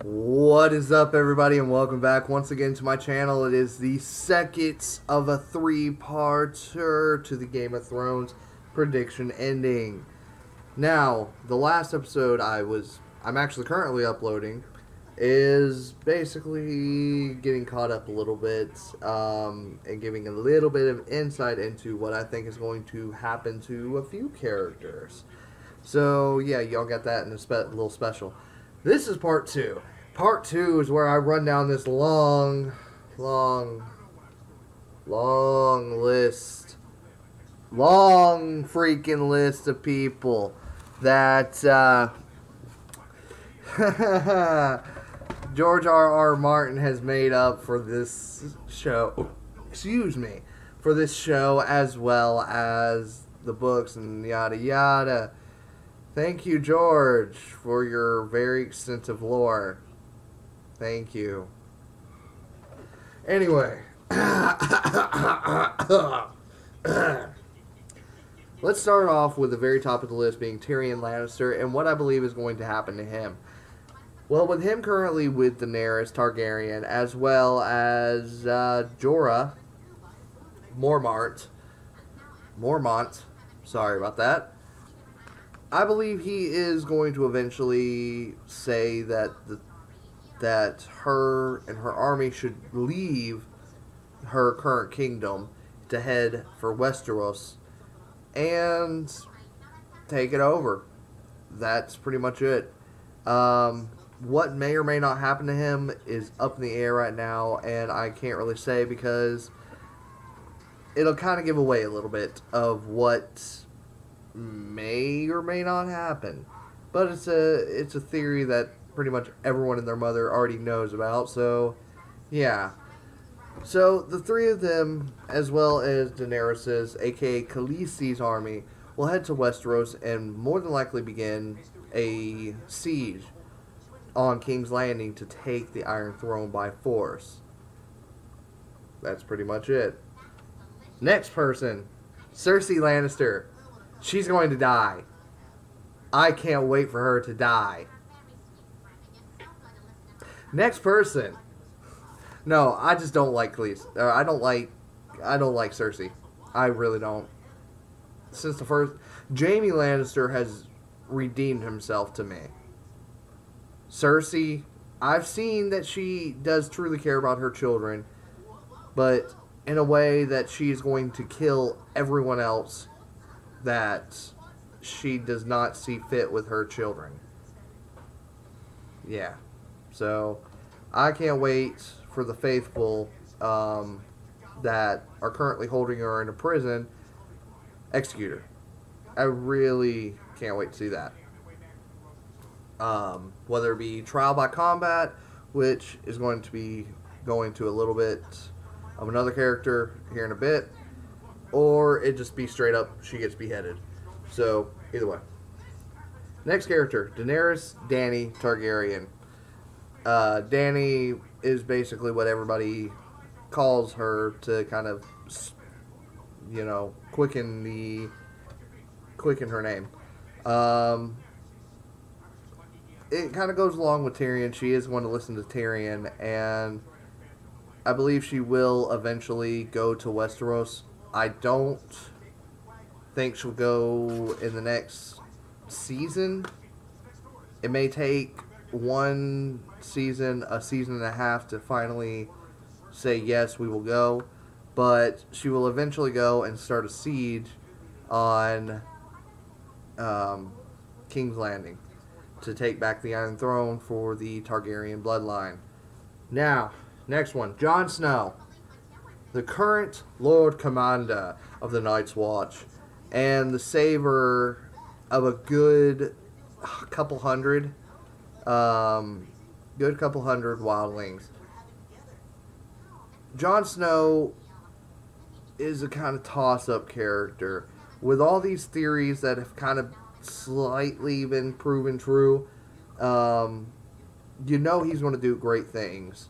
What is up, everybody, and welcome back once again to my channel. It is the second of a three-parter to the Game of Thrones prediction ending. Now, the last episode I'm actually currently uploading is basically getting caught up a little bit and giving a little bit of insight into what I think is going to happen to a few characters. So, yeah, y'all got that in a little special. This is part two. Part two is where I run down this long list. Long freaking list of people that George R.R. Martin has made up for this show. Excuse me. For this show, as well as the books and yada yada. Thank you, George, for your very extensive lore. Thank you. Anyway. Let's start off with the very top of the list being Tyrion Lannister and what I believe is going to happen to him. Well, with him currently with Daenerys Targaryen, as well as Jorah Mormont, sorry about that. I believe he is going to eventually say that that her and her army should leave her current kingdom to head for Westeros and take it over. That's pretty much it. What may or may not happen to him is up in the air right now, and I can't really say because it'll kind of give away a little bit of what may or may not happen, but it's a theory that pretty much everyone and their mother already knows about. So yeah, so the three of them, as well as Daenerys's, aka Khaleesi's army, will head to Westeros and more than likely begin a siege on King's Landing to take the Iron Throne by force. That's pretty much it. Next person, Cersei Lannister. She's going to die. I can't wait for her to die. Next person. No, I just don't like Khaleesi. I don't like Cersei. I really don't. Since the first, Jaime Lannister has redeemed himself to me. Cersei, I've seen that she does truly care about her children, but in a way that she's going to kill everyone else that she does not see fit with her children. Yeah. So, I can't wait for the faithful that are currently holding her in a prison execute her. I really can't wait to see that. Whether it be trial by combat, which is going to be going to a little bit of another character here in a bit, or it just be straight up she gets beheaded. So, either way. Next character, Daenerys Dany Targaryen. Dany is basically what everybody calls her to kind of, you know, quicken her name. It kind of goes along with Tyrion. She is going to listen to Tyrion, and I believe she will eventually go to Westeros. I don't think she'll go in the next season. It may take one season, a season and a half to finally say yes, we will go. But she will eventually go and start a siege on King's Landing to take back the Iron Throne for the Targaryen bloodline. Now, next one, Jon Snow, the current Lord Commander of the Night's Watch, and the saver of a good couple hundred wildlings. Jon Snow is a kind of toss-up character. With all these theories that have kind of slightly been proven true, you know he's going to do great things.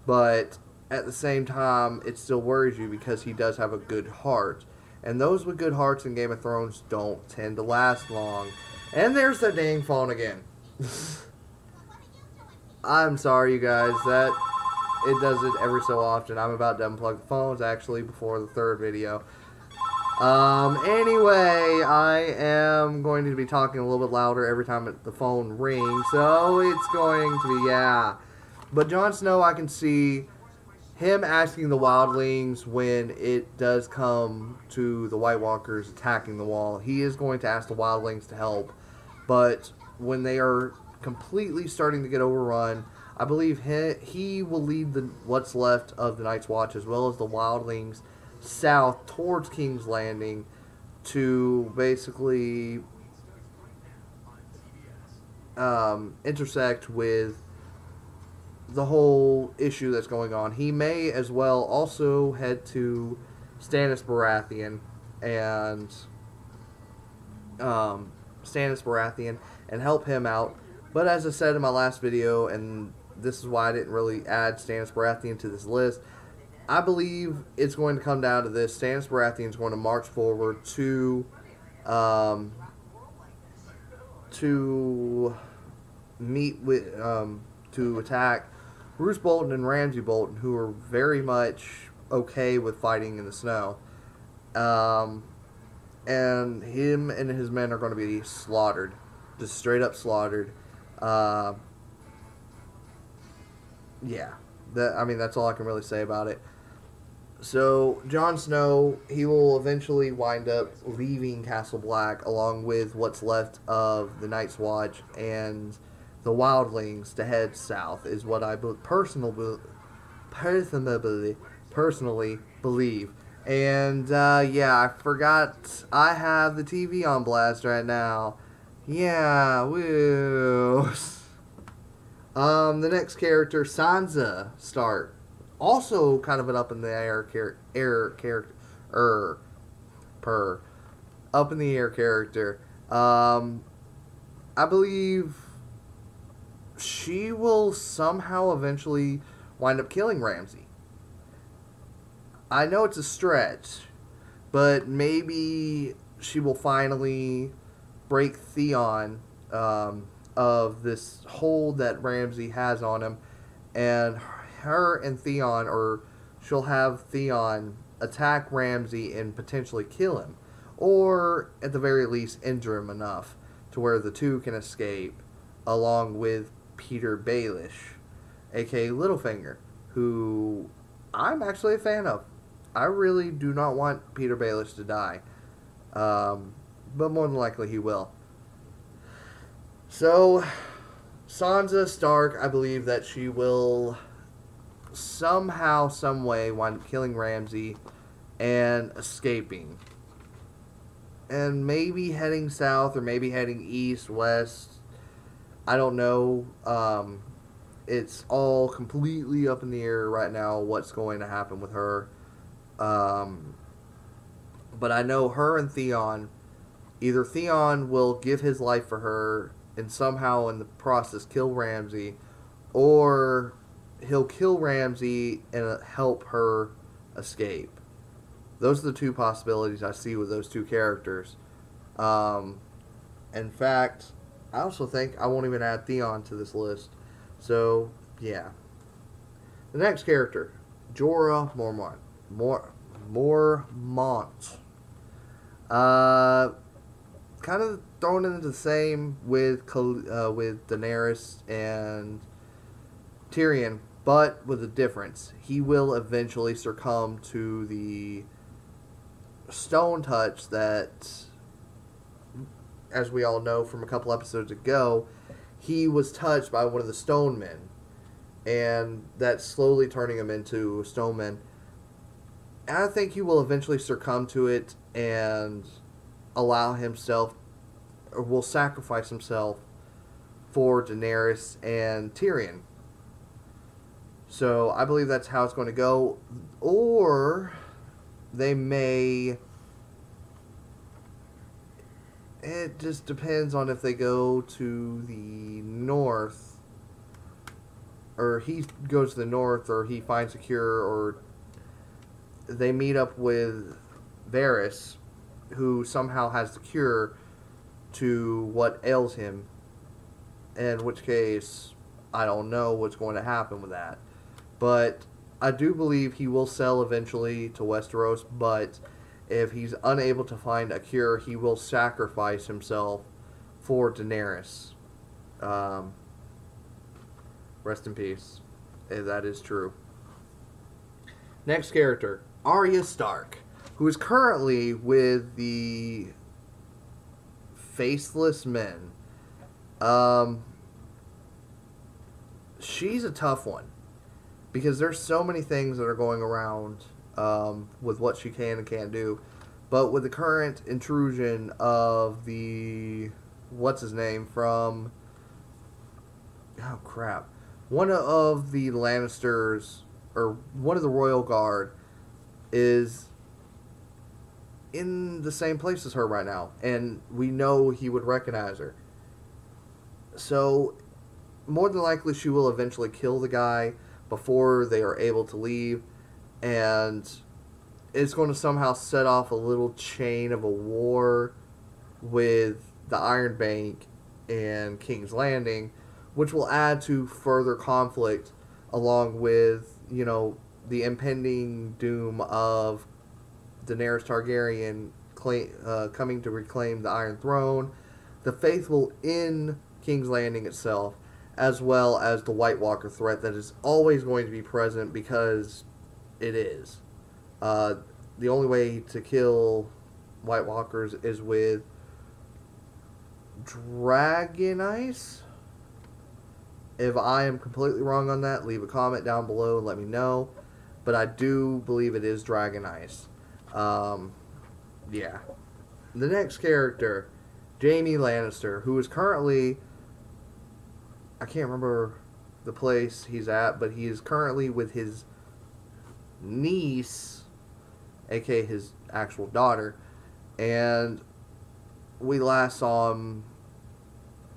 But at the same time, it still worries you because he does have a good heart. And those with good hearts in Game of Thrones don't tend to last long. And there's the dang phone again. I'm sorry, you guys. That it does it every so often. I'm about to unplug the phones actually before the third video. Anyway, I am going to be talking a little bit louder every time the phone rings, so it's going to be, yeah. But Jon Snow, I can see him asking the wildlings when it does come to the White Walkers attacking the wall. He is going to ask the wildlings to help, but when they are completely starting to get overrun, I believe he will lead what's left of the Night's Watch as well as the wildlings south towards King's Landing to basically intersect with the whole issue that's going on. He may as well also head to Stannis Baratheon and help him out. But as I said in my last video, and this is why I didn't really add Stannis Baratheon to this list, I believe it's going to come down to this. Stannis Baratheon is going to march forward to meet with to attack Roose Bolton and Ramsay Bolton, who are very much okay with fighting in the snow. And him and his men are going to be slaughtered, just straight up slaughtered. Yeah, that's all I can really say about it. So, Jon Snow, he will eventually wind up leaving Castle Black along with what's left of the Night's Watch and the wildlings to head south, is what I personally believe. And, yeah, I forgot I have the TV on blast right now. Yeah, woo. The next character, Sansa Stark. Also kind of an up in the air character. Up in the air character. I believe she will somehow eventually wind up killing Ramsay. I know it's a stretch, but maybe she will finally break Theon of this hold that Ramsay has on him, and her and Theon, or she'll have Theon attack Ramsay and potentially kill him, or at the very least injure him enough to where the two can escape, along with Peter Baelish, aka Littlefinger, who I'm actually a fan of. I really do not want Peter Baelish to die, but more than likely he will. So, Sansa Stark, I believe that she will somehow, some way, wind up killing Ramsay and escaping. And maybe heading south, or maybe heading east, west. I don't know. It's all completely up in the air right now what's going to happen with her. But I know her and Theon, either Theon will give his life for her and somehow in the process kill Ramsay, or he'll kill Ramsay and help her escape. Those are the two possibilities I see with those two characters. In fact, I also think I won't even add Theon to this list. So, yeah. The next character, Jorah Mormont. Kind of thrown into the same with Daenerys and Tyrion, but with a difference. He will eventually succumb to the stone touch that, as we all know from a couple episodes ago, he was touched by one of the stone men, and that's slowly turning him into a stone man. And I think he will eventually succumb to it and allow himself, or will sacrifice himself for Daenerys and Tyrion. So I believe that's how it's going to go. Or they may... It just depends on if they go to the north, or he goes to the north, or he finds a cure, or they meet up with Varys, who somehow has the cure to what ails him, in which case I don't know what's going to happen with that. But I do believe he will sell eventually to Westeros, but if he's unable to find a cure, he will sacrifice himself for Daenerys. Um, Rest in peace. If that is true. Next character, Arya Stark, who is currently with the Faceless Men. She's a tough one because there's so many things that are going around with what she can and can't do. But with the current intrusion of the what's his name from oh crap, one of the Lannisters or one of the royal guard is in the same place as her right now, and we know he would recognize her. So more than likely she will eventually kill the guy before they are able to leave, and it's going to somehow set off a little chain of a war with the Iron Bank and King's Landing, which will add to further conflict along with, the impending doom of Daenerys Targaryen coming to reclaim the Iron Throne, the faithful in King's Landing itself, as well as the White Walker threat that is always going to be present because it is. The only way to kill White Walkers is with Dragon Ice. If I am completely wrong on that, leave a comment down below and let me know. But I do believe it is Dragon Ice. Yeah. The next character, Jaime Lannister, who is currently, I can't remember the place he's at, but he is currently with his niece, aka his actual daughter, and we last saw him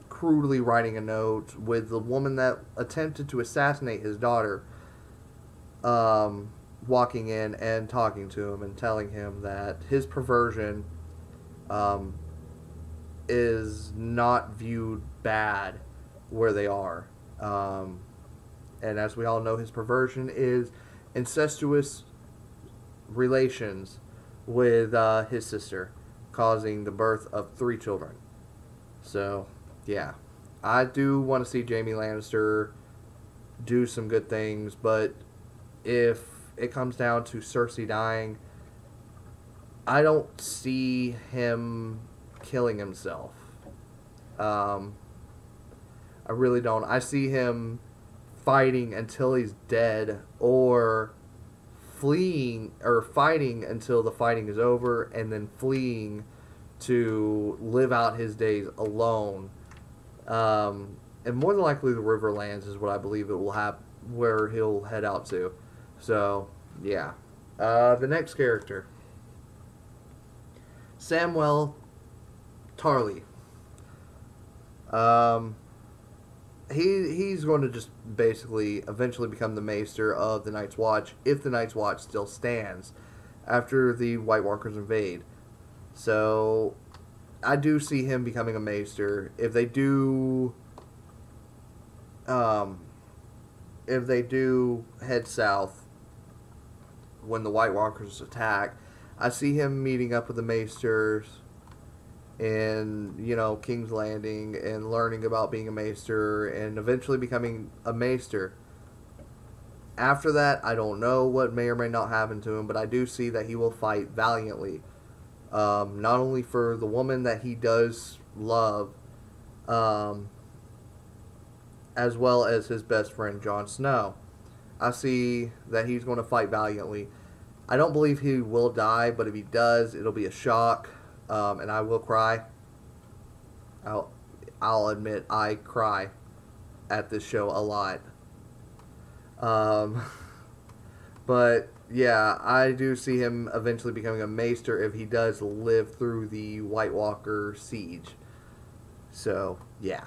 crudely writing a note with the woman that attempted to assassinate his daughter, walking in and talking to him and telling him that his perversion is not viewed bad where they are. And as we all know, his perversion is incestuous relations with his sister, causing the birth of 3 children. So, yeah. I do want to see Jaime Lannister do some good things, but if it comes down to Cersei dying, I don't see him killing himself. I really don't. I see him fighting until he's dead, or fleeing or fighting until the fighting is over, and then fleeing to live out his days alone. And more than likely the Riverlands is what I believe it will have, where he'll head out to. So, yeah. The next character, Samwell Tarly. He's going to just basically eventually become the Maester of the Night's Watch, if the Night's Watch still stands, after the White Walkers invade. So, I do see him becoming a Maester. If they do head south when the White Walkers attack, I see him meeting up with the Maesters in, King's Landing, and learning about being a Maester, and eventually becoming a Maester. After that, I don't know what may or may not happen to him, but I do see that he will fight valiantly. Not only for the woman that he does love, as well as his best friend, Jon Snow. I see that he's going to fight valiantly. I don't believe he will die, but if he does, it'll be a shock. And I will cry. I'll admit I cry at this show a lot. But yeah, I do see him eventually becoming a Maester if he does live through the White Walker siege. So yeah.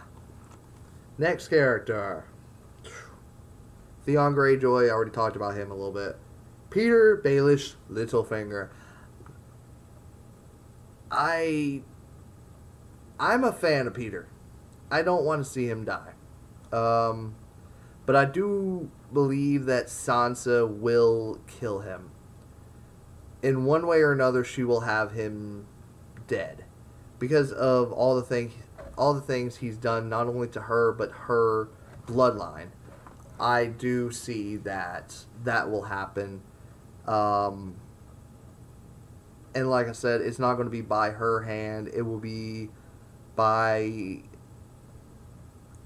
Next character, Theon Greyjoy. I already talked about him a little bit. Peter Baelish Littlefinger. I'm a fan of Peter. I don't want to see him die. But I do believe that Sansa will kill him. In one way or another, she will have him dead because of all the things he's done, not only to her but her bloodline. I do see that will happen. And like I said, it's not going to be by her hand. It will be by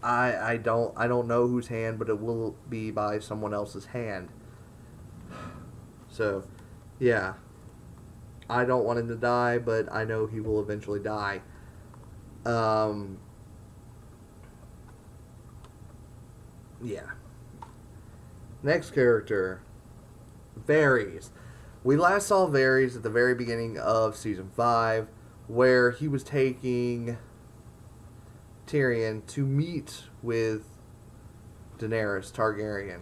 I don't know whose hand, but it will be by someone else's hand. So, yeah. I don't want him to die, but I know he will eventually die. Yeah. Next character, Varys. We last saw Varys at the very beginning of Season 5, where he was taking Tyrion to meet with Daenerys Targaryen.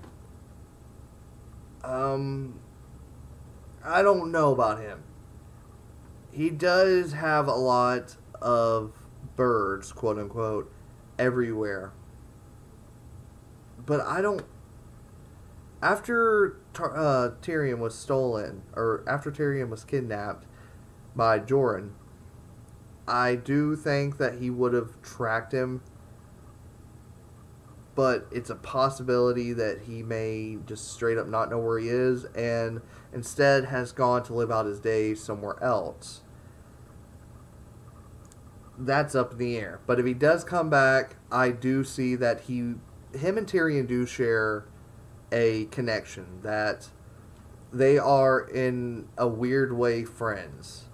I don't know about him. He does have a lot of birds, quote unquote, everywhere. But I don't... After Tyrion was stolen, or after Tyrion was kidnapped by Jorah, I do think that he would have tracked him. But it's a possibility that he may just straight up not know where he is and instead has gone to live out his days somewhere else. That's up in the air. But if he does come back, I do see that him and Tyrion do share a connection, that they are in a weird way friends.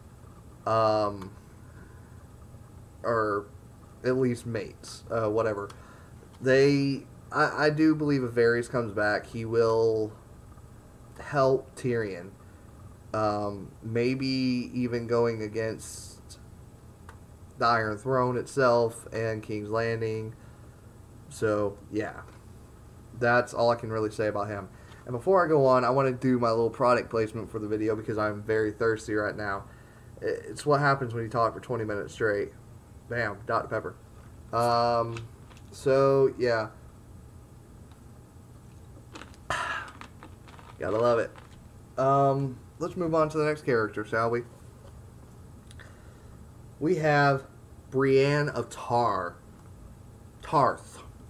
Or at least mates. Whatever. I do believe if Varys comes back, he will help Tyrion. Maybe even going against the Iron Throne itself and King's Landing. So, yeah. That's all I can really say about him. And before I go on, I want to do my little product placement for the video because I'm very thirsty right now. It's what happens when you talk for 20 minutes straight. Bam, Dr. Pepper. So, yeah. Gotta love it. Let's move on to the next character, shall we? We have Brienne of Tarth.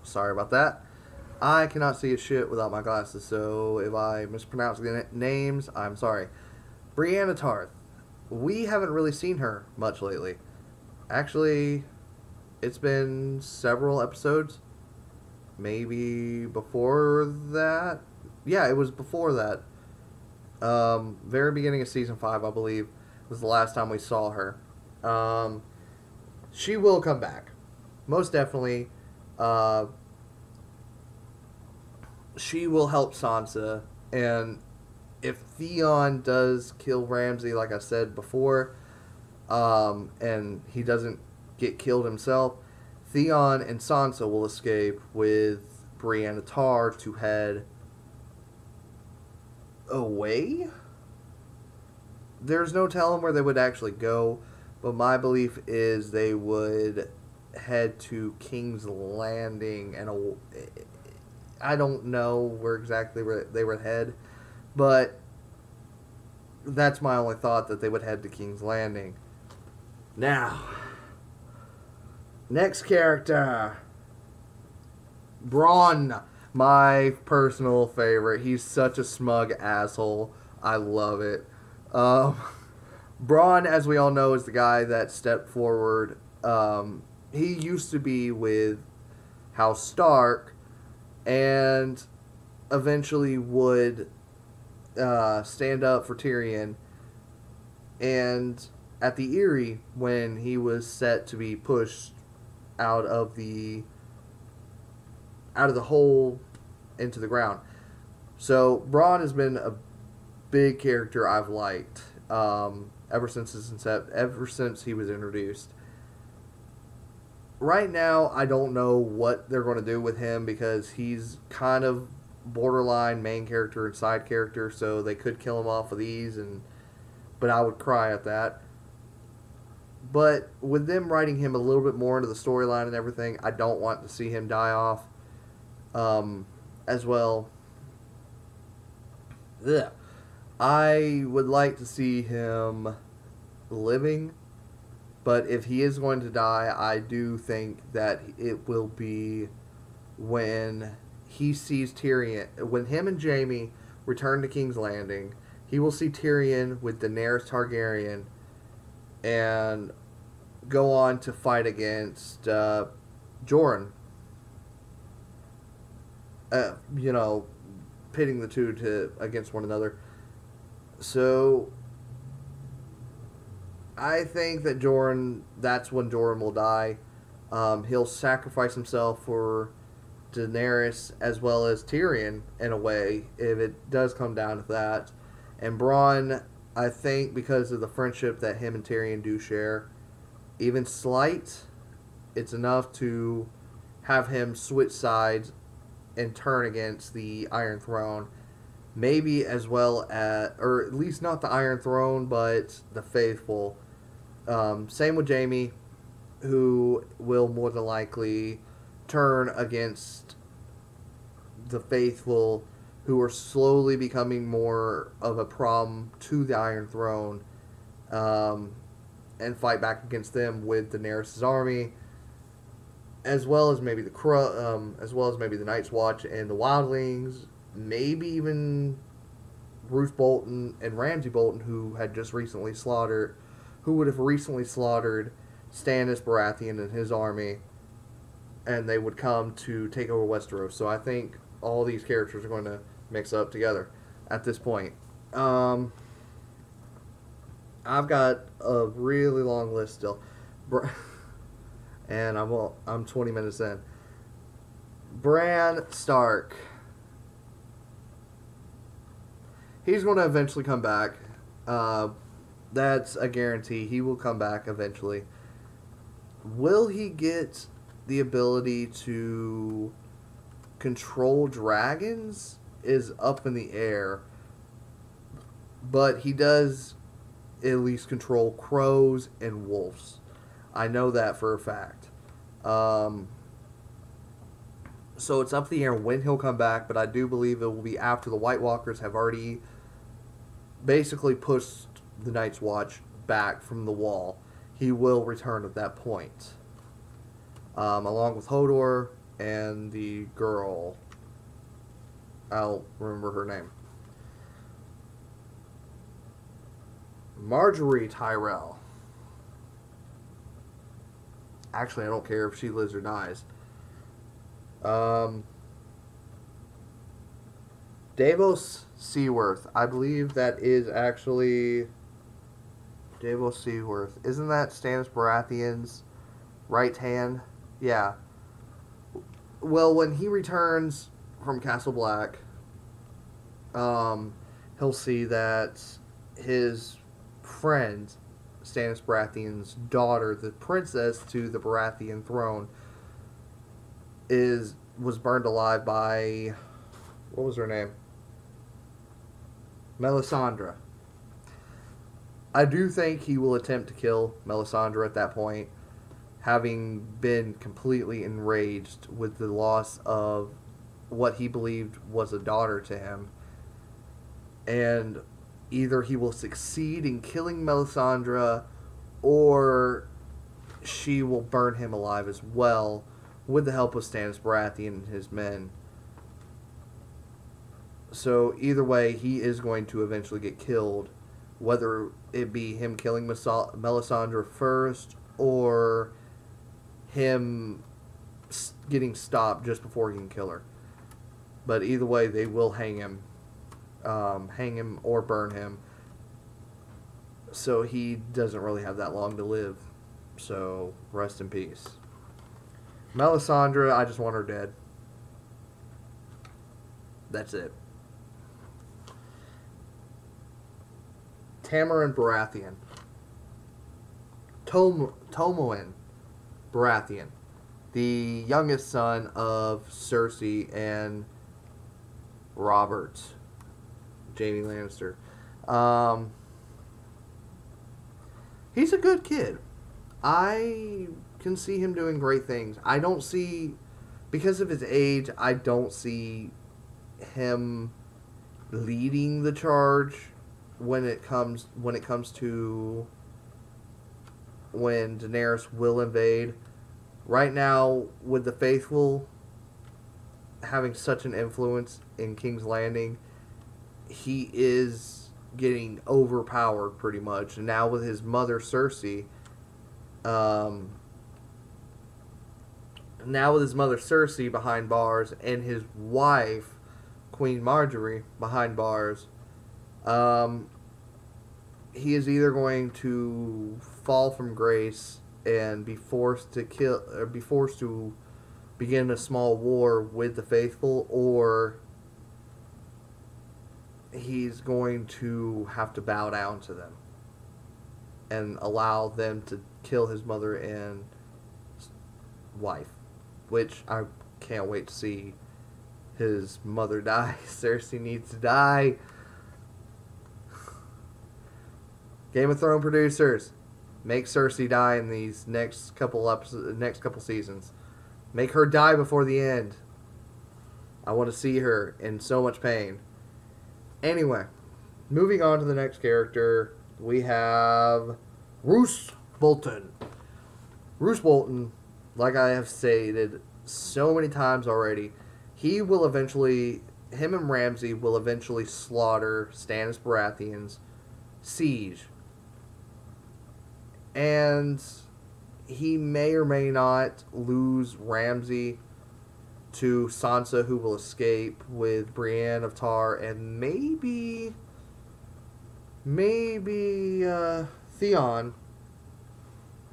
Sorry about that. I cannot see a shit without my glasses, so if I mispronounce the names, I'm sorry. Brienne of Tarth. We haven't really seen her much lately. Actually, it's been several episodes. Maybe before that. Yeah, it was before that. Very beginning of Season 5, I believe, was the last time we saw her. She will come back. Most definitely. She will help Sansa. And if Theon does kill Ramsay, like I said before, and he doesn't get killed himself, Theon and Sansa will escape with Brienne of Tarth to head away. There's no telling where they would actually go, but my belief is they would head to King's Landing, and I don't know where exactly they would head, but that's my only thought, that they would head to King's Landing. Now, next character, Bronn, my personal favorite. He's such a smug asshole. I love it. Bronn, as we all know, is the guy that stepped forward. He used to be with House Stark, and eventually would stand up for Tyrion. And at the Eyrie, when he was set to be pushed out of the hole into the ground. So Bronn has been a big character I've liked ever since he was introduced. Right now, I don't know what they're going to do with him because he's kind of borderline main character and side character, so they could kill him off with ease, but I would cry at that. But with them writing him a little bit more into the storyline and everything, I don't want to see him die off. as well. Yeah, I would like to see him living, but if he is going to die, I do think that it will be when he sees Tyrion. When him and Jaime return to King's Landing, he will see Tyrion with Daenerys Targaryen and go on to fight against Jorah. You know, pitting the two to against one another. So I think that Jorah, that's when Jorah will die. He'll sacrifice himself for Daenerys as well as Tyrion in a way, if it does come down to that. And Bronn, I think because of the friendship that him and Tyrion do share, even slight, it's enough to have him switch sides and turn against the Iron Throne. Maybe as well as, or at least not the Iron Throne, but the faithful. Same with Jaime, who will more than likely turn against the faithful, who are slowly becoming more of a problem to the Iron Throne, and fight back against them with Daenerys' army, as well as maybe as well as maybe the Night's Watch and the Wildlings, maybe even Roose Bolton and Ramsay Bolton, who would have recently slaughtered Stannis Baratheon and his army, and they would come to take over Westeros. So I think all these characters are going to mix up together at this point. I've got a really long list still, and I'm 20 minutes in. Bran Stark. He's going to eventually come back. That's a guarantee. He will come back eventually. Will he get the ability to control dragons? Is up in the air. But he does at least control crows and wolves. I know that for a fact. So it's up in the air when he'll come back, but I do believe it will be after the White Walkers have already basically pushed the Night's Watch back from the wall. He will return at that point. Along with Hodor and the girl. I'll remember her name. Marjorie Tyrell. Actually, I don't care if she lives or dies. Davos Seaworth. I believe that is actually Davos Seaworth. Isn't that Stannis Baratheon's right hand? Yeah. Well, when he returns from Castle Black, he'll see that his friend, Stannis Baratheon's daughter, the princess to the Baratheon throne, was burned alive by, what was her name? Melisandre. I do think he will attempt to kill Melisandre at that point, having been completely enraged with the loss of what he believed was a daughter to him. And either he will succeed in killing Melisandre, or she will burn him alive as well, with the help of Stannis Baratheon and his men. So either way, he is going to eventually get killed, whether it be him killing Melisandre first, or him getting stopped just before he can kill her. But either way, they will hang him or burn him. So he doesn't really have that long to live. So rest in peace. Melisandre, I just want her dead. That's it. Tamarin Baratheon. Tomoen Baratheon. The youngest son of Cersei and Robert. Jaime Lannister. He's a good kid. I can see him doing great things. I don't see, because of his age, I don't see him leading the charge when it comes to when Daenerys will invade. Right now, with the faithful having such an influence in King's Landing, he is getting overpowered pretty much. And now with his mother Cersei, um, behind bars and his wife Queen Marjorie behind bars, he is either going to fall from grace and be forced to kill, or be forced to begin a small war with the faithful, or he's going to have to bow down to them and allow them to kill his mother and wife, which I can't wait to see his mother die. Cersei needs to die. Game of Thrones producers, make Cersei die in these next couple seasons. Make her die before the end. I want to see her in so much pain. Anyway, moving on to the next character, we have Roose Bolton. Roose Bolton, like I have stated so many times already, him and Ramsay will eventually slaughter Stannis Baratheon's siege. And he may or may not lose Ramsay to Sansa, who will escape with Brienne of Tar, and maybe Theon.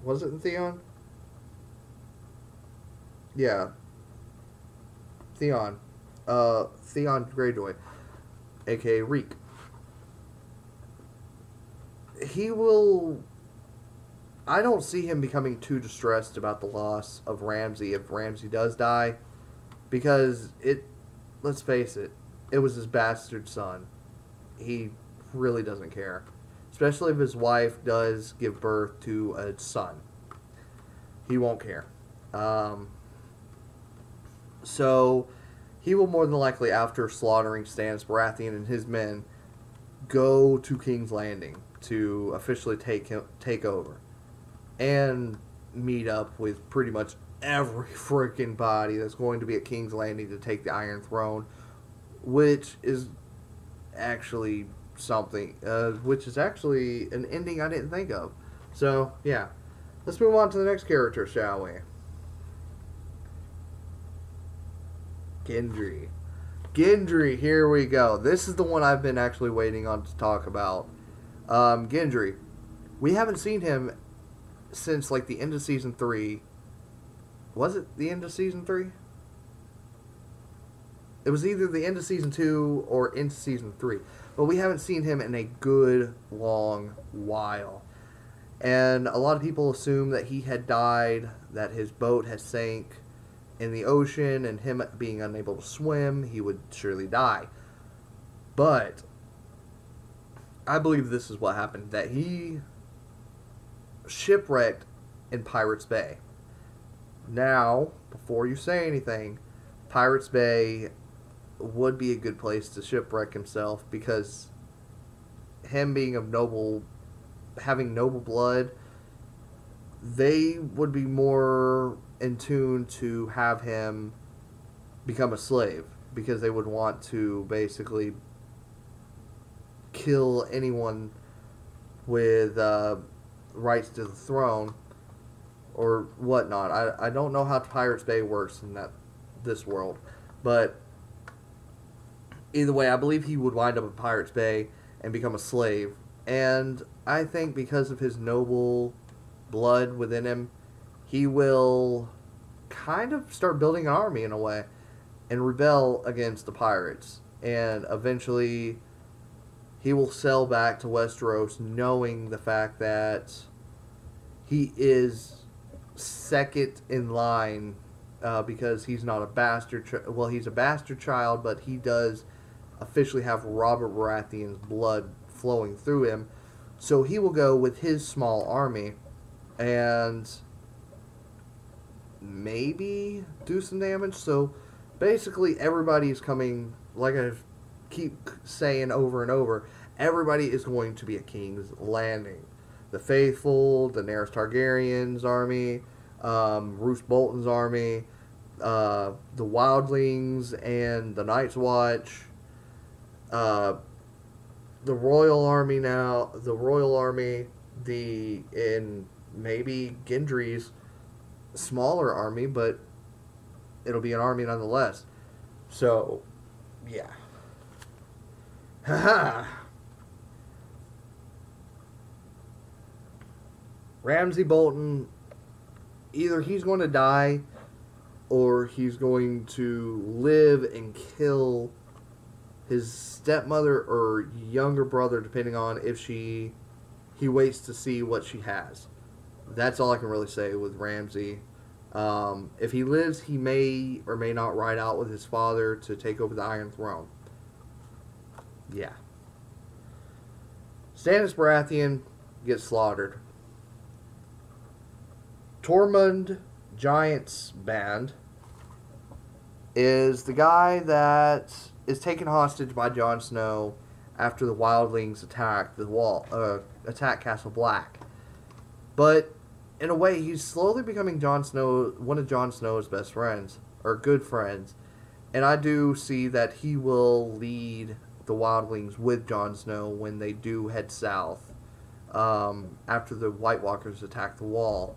Was it Theon? Yeah. Theon. Theon Greyjoy, aka Reek. I don't see him becoming too distressed about the loss of Ramsay if Ramsay does die, because let's face it, it was his bastard son. He really doesn't care, especially if his wife does give birth to a son. He won't care. So he will more than likely, after slaughtering Stannis Baratheon and his men, go to King's Landing to officially take over and meet up with pretty much every freaking body that's going to be at King's Landing to take the Iron Throne, which is actually an ending I didn't think of. So, yeah. Let's move on to the next character, shall we? Gendry. Gendry, here we go. This is the one I've been actually waiting on to talk about. Gendry. We haven't seen him since, like, the end of Season 3. Was it the end of Season 3? It was either the end of Season 2 or into Season 3. But we haven't seen him in a good, long while. And a lot of people assume that he had died, that his boat had sank in the ocean, and him being unable to swim, he would surely die. But I believe this is what happened, that he shipwrecked in Pirates Bay. Now, before you say anything, Pirates Bay would be a good place to shipwreck himself, because him being having noble blood, they would be more in tune to have him become a slave, because they would want to basically kill anyone with rights to the throne or whatnot. I don't know how Pirates Bay works in this world, but either way, I believe he would wind up in Pirates Bay and become a slave. And I think because of his noble blood within him, he will kind of start building an army in a way and rebel against the pirates. And eventually he will sail back to Westeros, knowing the fact that he is second in line, because he's not a bastard. He's a bastard child, but he does officially have Robert Baratheon's blood flowing through him. So he will go with his small army and maybe do some damage. So basically everybody is coming like I keep saying over and over, everybody is going to be at King's Landing. The Faithful, Daenerys Targaryen's army, Roose Bolton's army, the Wildlings and the Night's Watch, uh, the Royal Army now, the Royal Army, and maybe Gendry's smaller army, but it'll be an army nonetheless. So, yeah. Haha. Ramsay Bolton, either he's going to die or he's going to live and kill his stepmother or younger brother, depending on if he waits to see what she has. That's all I can really say with Ramsay. If he lives, he may or may not ride out with his father to take over the Iron Throne. Yeah. Stannis Baratheon gets slaughtered. Tormund Giant's band is the guy that is taken hostage by Jon Snow after the Wildlings attack attack Castle Black. But in a way, he's slowly becoming one of Jon Snow's best friends, or good friends. And I do see that he will lead the Wildlings with Jon Snow when they do head south after the White Walkers attack the Wall.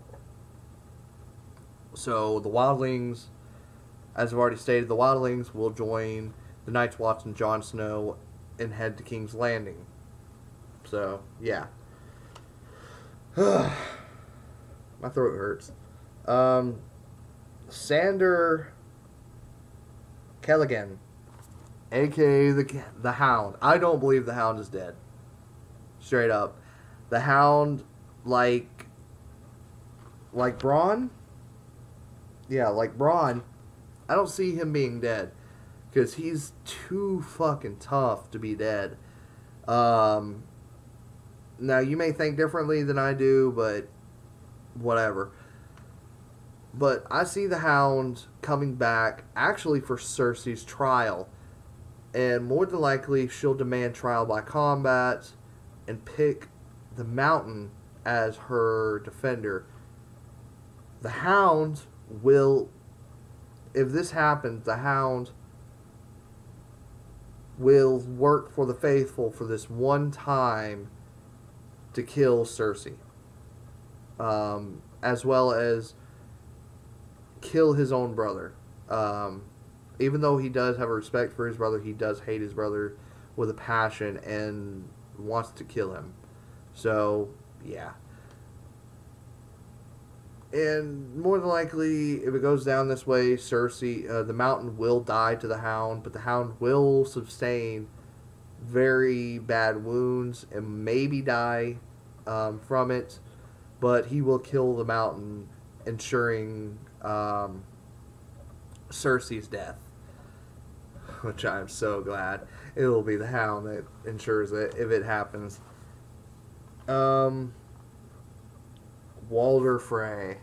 So the Wildlings, as I've already stated, the Wildlings will join the Night's Watch and Jon Snow and head to King's Landing. So, yeah. My throat hurts. Sander Kelligan, a.k.a. the Hound. I don't believe the Hound is dead. Straight up. The Hound, like Bronn? Yeah, like Bronn, I don't see him being dead. Because he's too fucking tough to be dead. Now, you may think differently than I do, but whatever. But I see the Hound coming back, actually for Cersei's trial. And more than likely, she'll demand trial by combat and pick the Mountain as her defender. The Hound will, if this happens, the Hound will work for the Faithful for this one time to kill Cersei. As well as kill his own brother. Even though he does have a respect for his brother, he does hate his brother with a passion and wants to kill him. So, yeah. And more than likely, if it goes down this way, Cersei, the Mountain will die to the Hound, but the Hound will sustain very bad wounds and maybe die from it, but he will kill the Mountain, ensuring Cersei's death, which I'm so glad. It will be the Hound that ensures it if it happens. Walder Frey.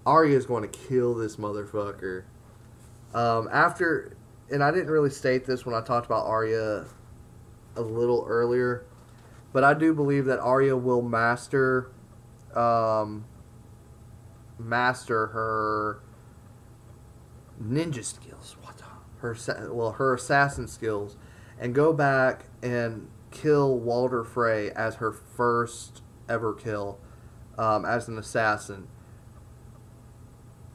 Arya's going to kill this motherfucker. After, and I didn't really state this when I talked about Arya a little earlier, but I do believe that Arya will master her ninja skills. Her assassin skills, and go back and kill Walder Frey as her first ever kill as an assassin.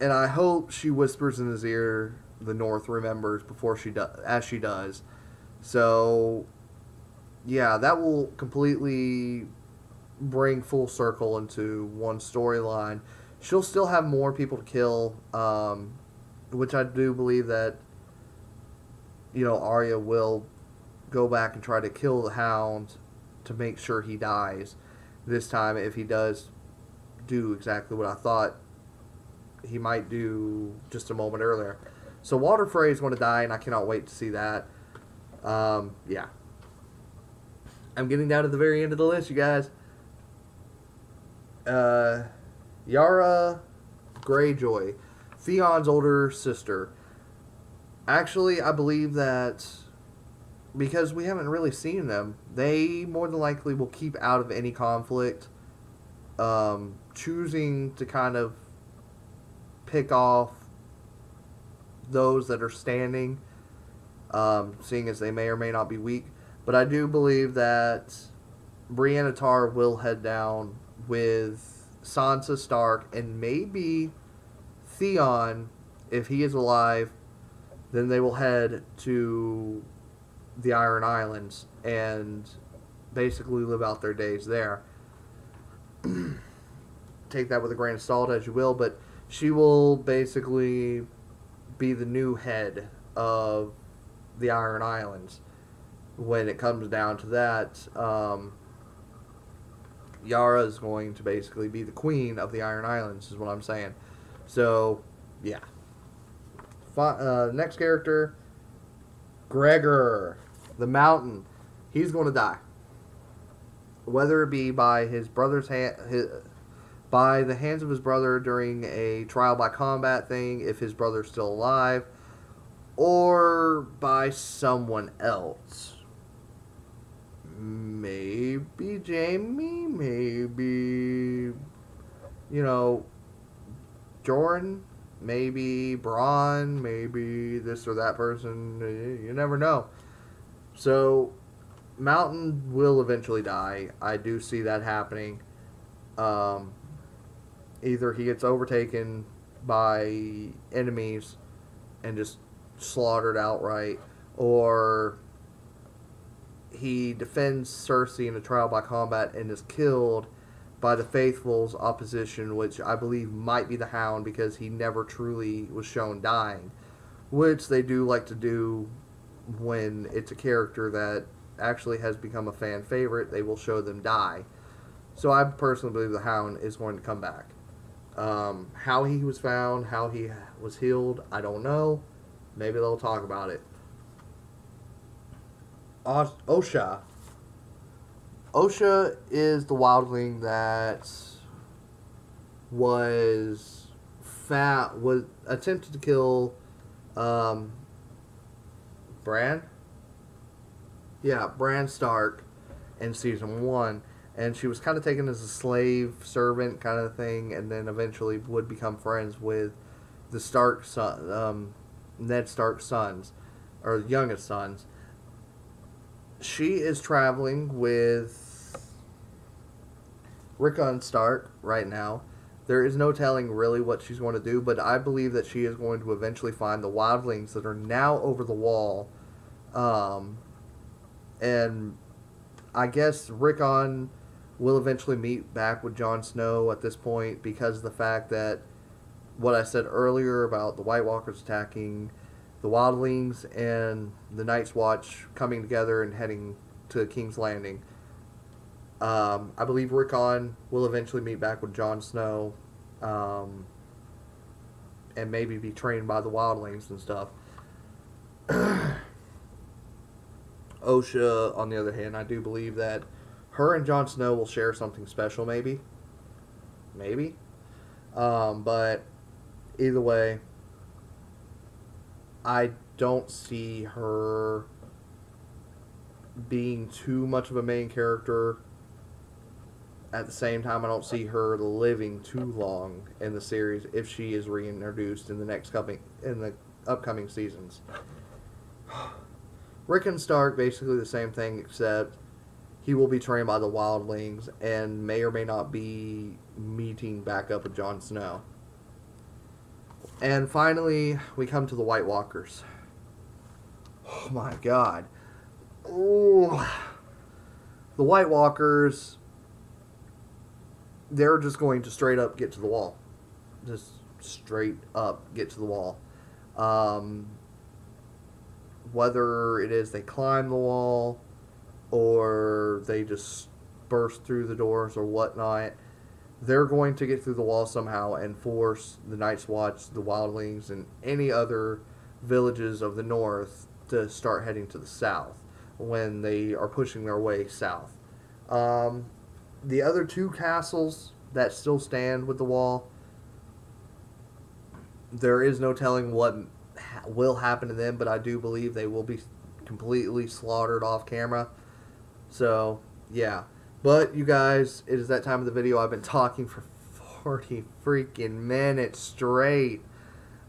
And I hope she whispers in his ear, the North remembers before as she does. So, yeah, that will completely bring full circle into one storyline. She'll still have more people to kill, which I do believe that, Arya will go back and try to kill the Hound to make sure he dies. This time, if he does do exactly what I thought he might do just a moment earlier. So Walder Frey is going to die, and I cannot wait to see that. Yeah. I'm getting down to the very end of the list, you guys. Yara Greyjoy, Theon's older sister. Actually, I believe that because we haven't really seen them, they more than likely will keep out of any conflict, choosing to kind of pick off those that are standing, seeing as they may or may not be weak. But I do believe that Brienne of Tar will head down with Sansa Stark and maybe Theon, if he is alive. Then they will head to the Iron Islands and basically live out their days there. Take that with a grain of salt as you will, but she will basically be the new head of the Iron Islands. When it comes down to that, Yara is going to basically be the queen of the Iron Islands, is what I'm saying. So, yeah. Next character, Gregor, the Mountain. He's going to die. Whether it be by his brother's by the hands of his brother during a trial by combat thing, if his brother's still alive, or by someone else. Maybe Jamie, maybe, Jordan, maybe Braun, maybe this or that person. You never know. So, Mountain will eventually die. I do see that happening. Either he gets overtaken by enemies and just slaughtered outright, or he defends Cersei in a trial by combat and is killed by the Faithful's opposition, which I believe might be the Hound, because he never truly was shown dying, which they do like to do when it's a character that actually has become a fan favorite. They will show them die. So I personally believe the Hound is going to come back. How he was found, how he was healed, I don't know. Maybe they'll talk about it. Osha. Osha is the wildling that was attempted to kill Bran. Yeah, Bran Stark in season 1. And she was kind of taken as a slave servant kind of thing, and then eventually would become friends with the Stark son, Ned Stark's sons, or youngest sons. She is traveling with Rickon Stark right now. There is no telling really what she's going to do, but I believe that she is going to eventually find the wildlings that are now over the wall. And I guess Rickon will eventually meet back with Jon Snow at this point, because of the fact that what I said earlier about the White Walkers attacking the wildlings and the Night's Watch coming together and heading to King's Landing. I believe Rickon will eventually meet back with Jon Snow, and maybe be trained by the wildlings and stuff. Osha, on the other hand, I do believe that her and Jon Snow will share something special, maybe. But either way, I don't see her being too much of a main character. At the same time, I don't see her living too long in the series if she is reintroduced in the upcoming seasons. Rickon Stark, basically the same thing, except he will be trained by the wildlings and may or may not be meeting back up with Jon Snow. And finally, we come to the White Walkers. Oh my god. Ooh. The White Walkers, they're just going to straight up get to the wall. Just straight up get to the wall. Whether it is they climb the wall or they just burst through the doors or whatnot, they're going to get through the wall somehow and force the Night's Watch, the wildlings, and any other villages of the north to start heading to the south when they are pushing their way south. The other two castles that still stand with the wall, there is no telling what will happen to them, but I do believe they will be completely slaughtered off camera. So, yeah. But, you guys, it is that time of the video. I've been talking for 40 freaking minutes straight.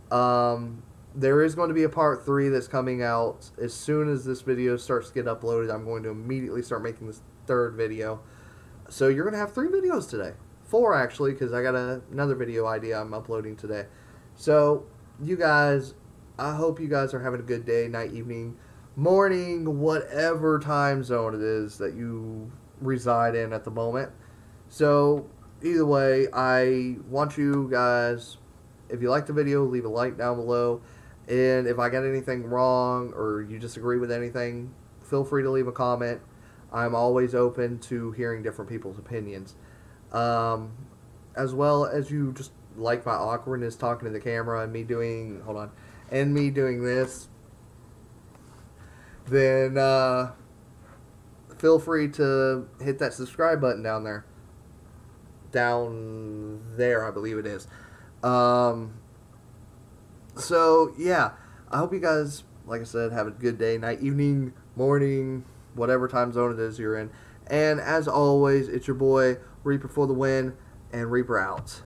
There is going to be a part 3 that's coming out. As soon as this video starts to get uploaded, I'm going to immediately start making this 3rd video. So, you're going to have 3 videos today. 4, actually, because I got another video idea I'm uploading today. So, you guys, I hope you guys are having a good day, night, evening, morning, whatever time zone it is that you reside in at the moment. So, either way, I want you guys, if you like the video, leave a like down below. And if I got anything wrong or you disagree with anything, feel free to leave a comment. I'm always open to hearing different people's opinions. As well as you just like my awkwardness talking to the camera and me doing, and me doing this, then feel free to hit that subscribe button down there. Down there, I believe it is. So, yeah, I hope you guys, like I said, have a good day, night, evening, morning, whatever time zone it is you're in. And as always, it's your boy, Reaper for the win, and Reaper out.